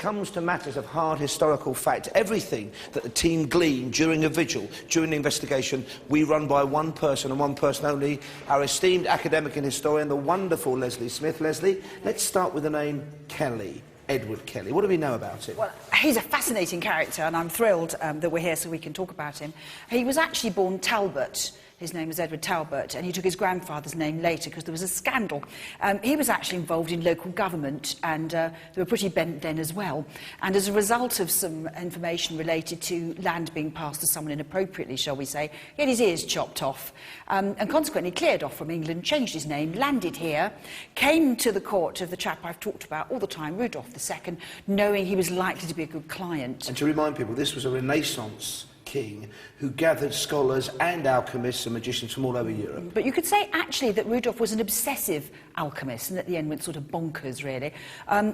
comes to matters of hard historical fact, everything that the team gleaned during a vigil, during the investigation, we run by one person and one person only, our esteemed academic and historian, the wonderful Leslie Smith. Leslie, let's start with the name Kelly. Edward Kelly. What do we know about him? Well, he's a fascinating character, and I'm thrilled that we're here so we can talk about him. He was actually born Talbot. His name was Edward Talbot, and he took his grandfather's name later because there was a scandal. He was actually involved in local government, and they were pretty bent then as well. And as a result of some information related to land being passed to someone inappropriately, shall we say, he had his ears chopped off, and consequently cleared off from England, changed his name, landed here, came to the court of the chap I've talked about all the time, Rudolph II, knowing he was likely to be a good client. And to remind people, this was a Renaissance king who gathered scholars and alchemists and magicians from all over Europe. But you could say actually that Rudolph was an obsessive alchemist, and at the end went sort of bonkers really.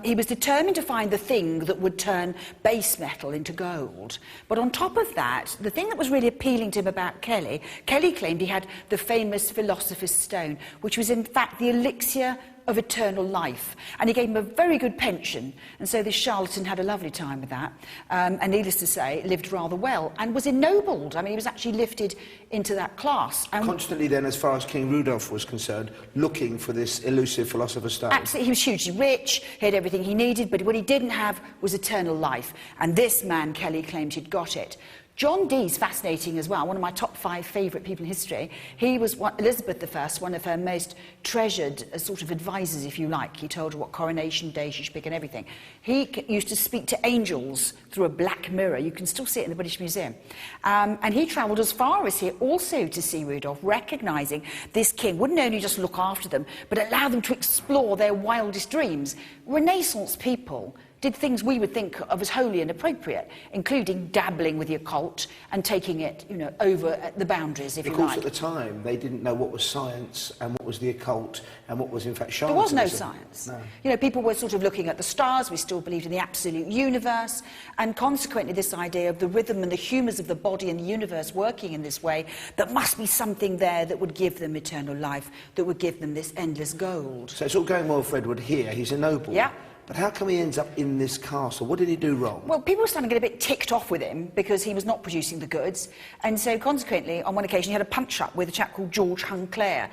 He was determined to find the thing that would turn base metal into gold. But on top of that, the thing that was really appealing to him about Kelly claimed he had the famous Philosopher's Stone, which was in fact the elixir of eternal life, and he gave him a very good pension, and so this charlatan had a lovely time with that, and needless to say, lived rather well, and was ennobled. I mean, he was actually lifted into that class. Constantly then, as far as King Rudolph was concerned, looking for this elusive Philosopher's Stone. Absolutely, he was hugely rich, he had everything he needed, but what he didn't have was eternal life, and this man, Kelly, claimed he'd got it. John Dee's fascinating as well, one of my top 5 favourite people in history. He was Elizabeth I, one of her most treasured sort of advisors, if you like. He told her what coronation day she should pick and everything. He used to speak to angels through a black mirror. You can still see it in the British Museum. And he travelled as far as here also to see Rudolph, recognising this king wouldn't only just look after them, but allow them to explore their wildest dreams. Renaissance people did things we would think of as wholly inappropriate, including dabbling with the occult and taking it, you know, over the boundaries, if you like. Of course, at the time, they didn't know what was science and what was the occult and what was, in fact, charlatanism. There was no science. No. You know, people were sort of looking at the stars, we still believed in the absolute universe, and consequently this idea of the rhythm and the humours of the body and the universe working in this way, there must be something there that would give them eternal life, that would give them this endless gold. So it's all going well for Edward here, he's ennobled. Yeah. But how come he ends up in this castle? What did he do wrong? Well, people were starting to get a bit ticked off with him because he was not producing the goods. And so, consequently, on one occasion, he had a punch-up with a chap called George Hunclair.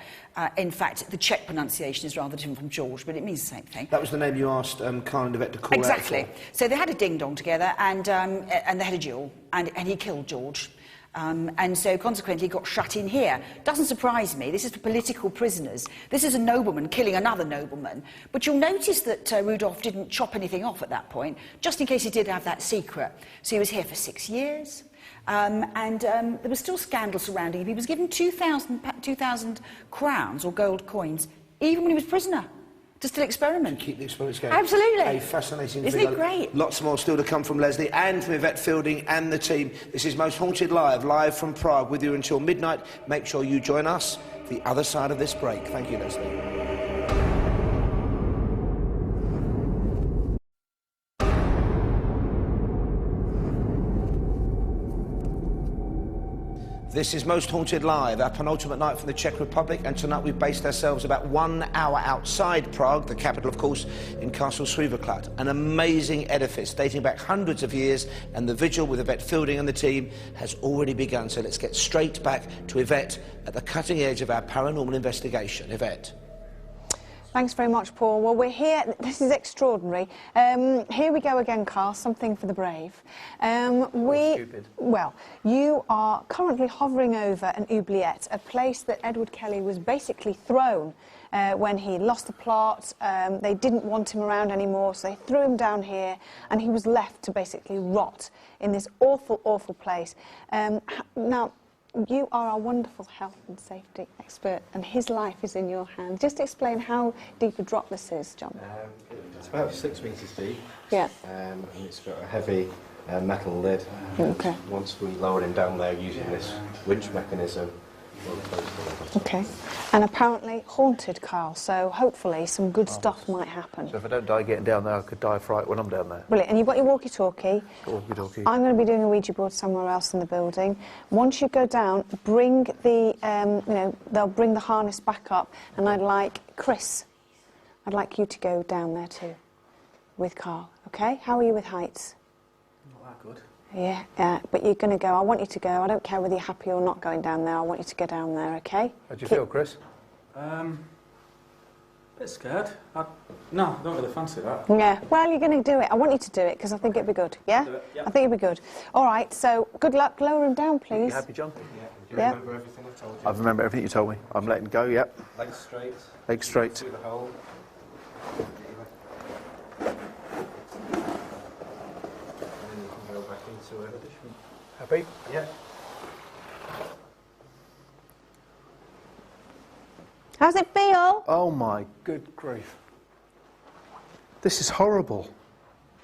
In fact, the Czech pronunciation is rather different from George, but it means the same thing. That was the name you asked Karl and Yvette to call exactly. out for. So they had a ding-dong together, and they had a duel, and he killed George. And so, consequently, he got shut in here. Doesn't surprise me. This is for political prisoners. This is a nobleman killing another nobleman. But you'll notice that Rudolph didn't chop anything off at that point, just in case he did have that secret. So he was here for 6 years. There was still scandal surrounding him. He was given 2,000 crowns, or gold coins, even when he was prisoner. To still experiment. To keep the experiments going. Absolutely. A fascinating Isn't video. it great? Lots more still to come from Leslie and from Yvette Fielding and the team. This is Most Haunted live from Prague, with you until midnight. Make sure you join us the other side of this break. Thank you, Leslie. This is Most Haunted Live, our penultimate night from the Czech Republic, and tonight we've based ourselves about 1 hour outside Prague, the capital, of course, in Castle Srivaklad, an amazing edifice dating back hundreds of years, and the vigil with Yvette Fielding and the team has already begun. So let's get straight back to Yvette at the cutting edge of our paranormal investigation. Yvette. Thanks very much, Paul. Well, we're here. This is extraordinary. Here we go again, Carl. Something for the brave. Stupid. Well, you are currently hovering over an oubliette, a place that Edward Kelly was basically thrown when he lost the plot. They didn't want him around anymore, so they threw him down here, and he was left to basically rot in this awful, awful place. Now, you are a wonderful health and safety expert, and his life is in your hands. Just explain how deep a drop this is, John. It's about 6 metres deep. Yeah. And it's got a heavy metal lid. Okay. Once we lower him down there using this winch mechanism, we'll close the lid. Okay. And apparently haunted, Carl, so hopefully some good stuff might happen. So if I don't die getting down there, I could die of fright when I'm down there. Brilliant. And you've got your walkie-talkie. Walkie-talkie. I'm going to be doing a Ouija board somewhere else in the building. Once you go down, bring the, they'll bring the harness back up, and I'd like Chris, I'd like you to go down there too, with Carl, Okay, how are you with heights? Not that good. Yeah, but you're going to go. I want you to go. I don't care whether you're happy or not going down there. I want you to go down there, okay? How do you feel, Chris? Bit scared. No, I don't really fancy that. Yeah, well, you're going to do it. I want you to do it because I think it'd be good, yeah? Do it, yeah. I think it'd be good. All right, so good luck. Lower him down, please. You happy, John? Yeah. Do you Yeah. remember everything I told you? I remember everything you told me. I'm letting go, yep. Legs straight. Legs straight. Through the hole. And then you can go back into it. Happy? Yeah. How's it feel? Oh my good grief. This is horrible.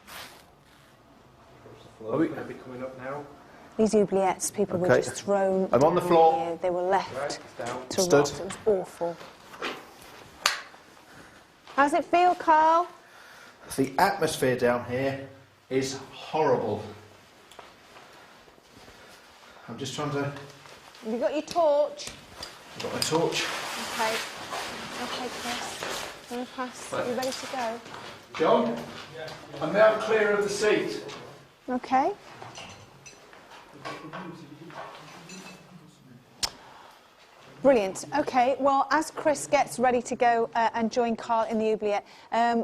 The floor's going to be coming up now. These oubliettes, people were Okay. just thrown I'm on the down floor. here. They were left Right, down. to Stood. rot. It was awful. How's it feel, Carl? The atmosphere down here is horrible. I'm just trying to... Have you got your torch? I've got my torch. Okay. Okay, Chris. You want to pass? Are you ready to go? John? I'm now clear of the seat. Okay. Brilliant. Okay, well, as Chris gets ready to go and join Carl in the oubliette,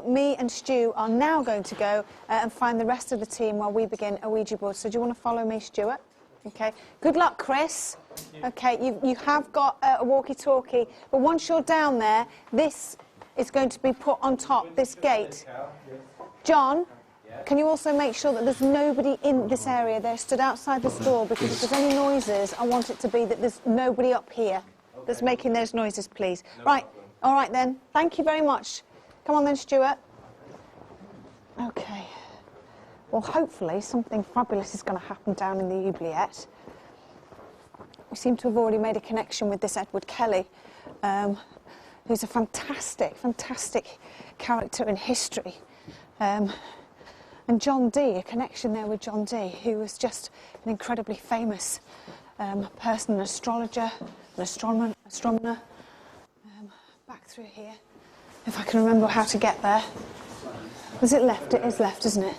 me and Stu are now going to go and find the rest of the team while we begin a Ouija board. So do you want to follow me, Stuart? Okay. Good luck, Chris. Okay, you have got a walkie-talkie, but once you're down there, this is going to be put on top, this gate. John, can you also make sure that there's nobody in this area? They're stood outside this door, because if there's any noises, I want it to be that there's nobody up here that's making those noises, please. Right, all right then. Thank you very much. Come on then, Stuart. Okay. Well, hopefully something fabulous is going to happen down in the oubliette. We seem to have already made a connection with this Edward Kelly, who's a fantastic, fantastic character in history. And John Dee, a connection there with John Dee, who was just an incredibly famous person, an astrologer, an astronomer. Back through here, if I can remember how to get there. Was it left? It is left, isn't it?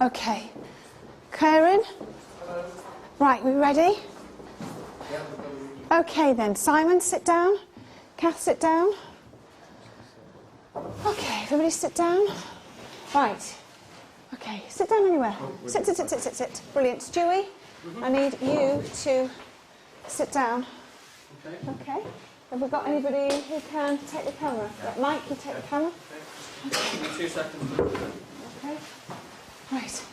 Okay. Karen? Right, we ready? Okay then, Simon, sit down. Kath, sit down. Okay, everybody sit down. Right. Okay, sit down anywhere. Sit. Brilliant. Stewie, I need you to sit down. Okay. Have we got anybody who can take the camera? Yeah, Mike, you take the camera. Give me 2 seconds. Okay. Right.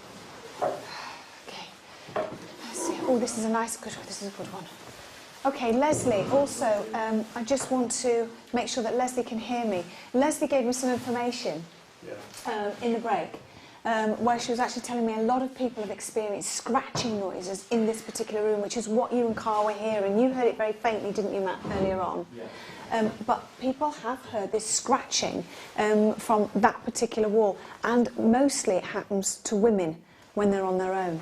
Okay. Let's see. Oh, this is a nice, good one. This is a good one. Okay, Leslie, also, I just want to make sure that Leslie can hear me. Leslie gave me some information in the break, where she was actually telling me a lot of people have experienced scratching noises in this particular room, which is what you and Carl were hearing. You heard it very faintly, didn't you, Matt, earlier on? Yeah. But people have heard this scratching from that particular wall, and mostly it happens to women when they're on their own.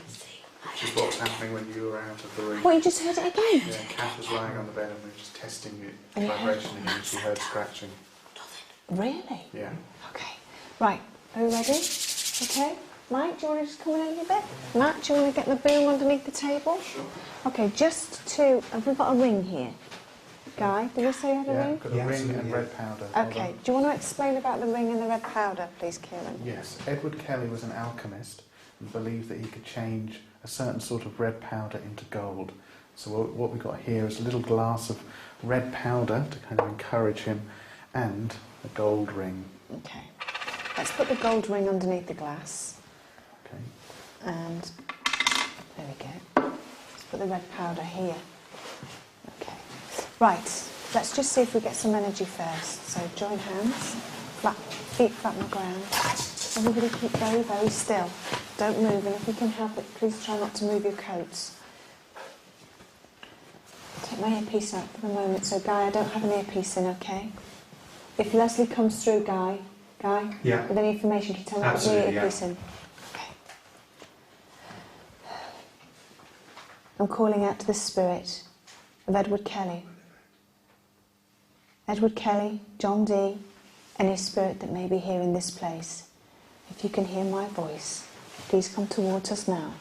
Which is what's happening when you were out of the room. Well, you just heard it again? Yeah, Kath was lying on the bed and we were just testing it, And you heard vibration, and she heard scratching. Really? Yeah. Okay. Right. Are you ready? Okay. Mike, do you want to just come in a little bit? Matt, do you want to get the boom underneath the table? Sure. Okay, just to... Have we got a ring here? Guy, did we say you had a Yeah, ring? got a ring and red powder. Hold Okay. on. Do you want to explain about the ring and the red powder, please, Kieran? Yes, Edward Kelly was an alchemist and believed that he could change a certain sort of red powder into gold. So what we've got here is a little glass of red powder to kind of encourage him, and a gold ring. Okay. Let's put the gold ring underneath the glass. Okay. And there we go. Let's put the red powder here. Okay. Right. Let's just see if we get some energy first. So join hands, feet flat on the ground. Everybody keep very, very still. Don't move, and if you can help it, please try not to move your coats. Take my earpiece out for the moment. So Guy, I don't have an earpiece in, okay? If Leslie comes through, Guy, Yeah. with any information, can you tell me to put Absolutely, my earpiece in? Okay. I'm calling out to the spirit of Edward Kelly. Edward Kelly, John Dee, any spirit that may be here in this place. if you can hear my voice, please come towards us now.